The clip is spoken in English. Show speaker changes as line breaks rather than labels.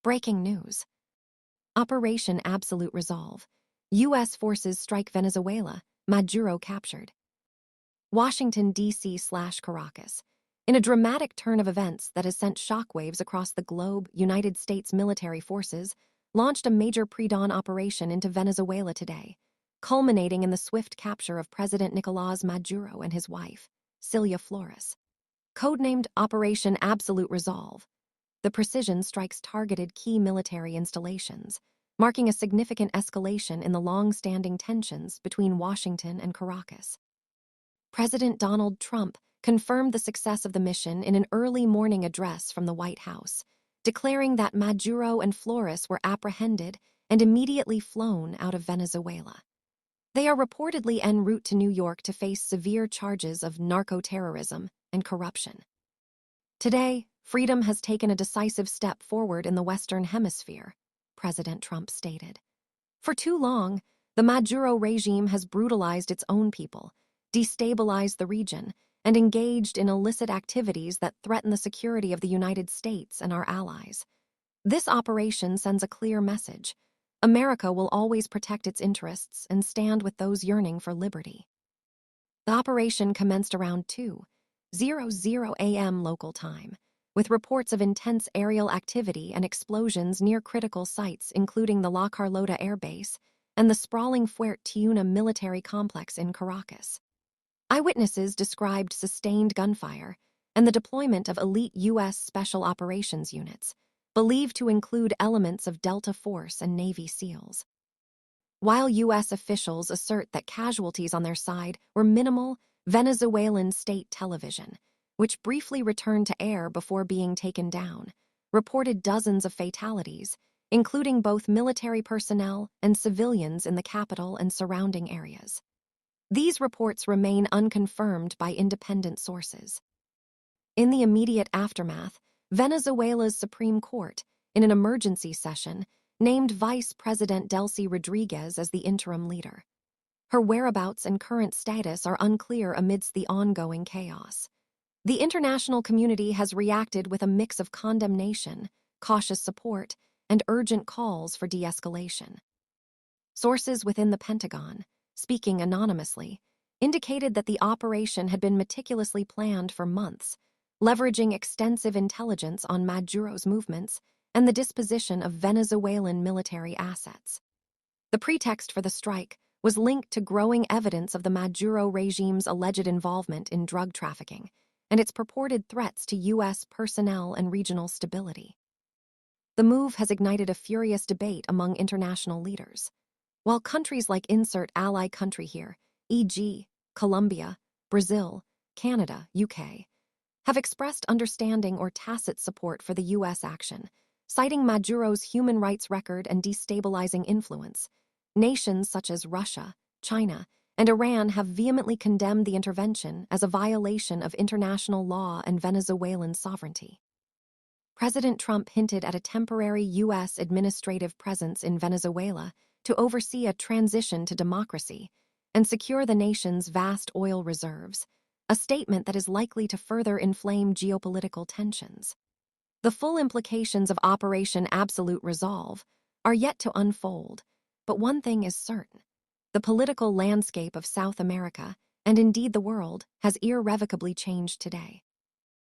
Breaking news. Operation Absolute Resolve. U.S. forces strike Venezuela. Maduro captured. Washington, D.C./Caracas. In a dramatic turn of events that has sent shockwaves across the globe, United States military forces launched a major pre-dawn operation into Venezuela today, culminating in the swift capture of President Nicolás Maduro and his wife, Celia Flores. Codenamed Operation Absolute Resolve, the precision strikes targeted key military installations, marking a significant escalation in the long-standing tensions between Washington and Caracas. President Donald Trump confirmed the success of the mission in an early morning address from the White House, declaring that Maduro and Flores were apprehended and immediately flown out of Venezuela. They are reportedly en route to New York to face severe charges of narco-terrorism and corruption. Today, freedom has taken a decisive step forward in the Western Hemisphere, President Trump stated. For too long, the Maduro regime has brutalized its own people, destabilized the region, and engaged in illicit activities that threaten the security of the United States and our allies. This operation sends a clear message. America will always protect its interests and stand with those yearning for liberty. The operation commenced around 2:00 a.m. local time, with reports of intense aerial activity and explosions near critical sites including the La Carlota Air Base and the sprawling Fuerte Tiuna military complex in Caracas. Eyewitnesses described sustained gunfire and the deployment of elite U.S. Special Operations units, believed to include elements of Delta Force and Navy SEALs. While U.S. officials assert that casualties on their side were minimal, Venezuelan state television, which briefly returned to air before being taken down, reported dozens of fatalities, including both military personnel and civilians in the capital and surrounding areas. These reports remain unconfirmed by independent sources. In the immediate aftermath, Venezuela's Supreme Court, in an emergency session, named Vice President Delcy Rodriguez as the interim leader. Her whereabouts and current status are unclear amidst the ongoing chaos. The international community has reacted with a mix of condemnation, cautious support, and urgent calls for de-escalation. Sources within the Pentagon, speaking anonymously, indicated that the operation had been meticulously planned for months, leveraging extensive intelligence on Maduro's movements and the disposition of Venezuelan military assets. The pretext for the strike was linked to growing evidence of the Maduro regime's alleged involvement in drug trafficking and its purported threats to U.S. personnel and regional stability. The move has ignited a furious debate among international leaders. While countries like insert ally country here, e.g., Colombia, Brazil, Canada, UK, have expressed understanding or tacit support for the U.S. action, citing Maduro's human rights record and destabilizing influence, nations such as Russia, China, and Iran have vehemently condemned the intervention as a violation of international law and Venezuelan sovereignty. President Trump hinted at a temporary U.S. administrative presence in Venezuela to oversee a transition to democracy and secure the nation's vast oil reserves, a statement that is likely to further inflame geopolitical tensions. The full implications of Operation Absolute Resolve are yet to unfold, but one thing is certain. The political landscape of South America, and indeed the world, has irrevocably changed today.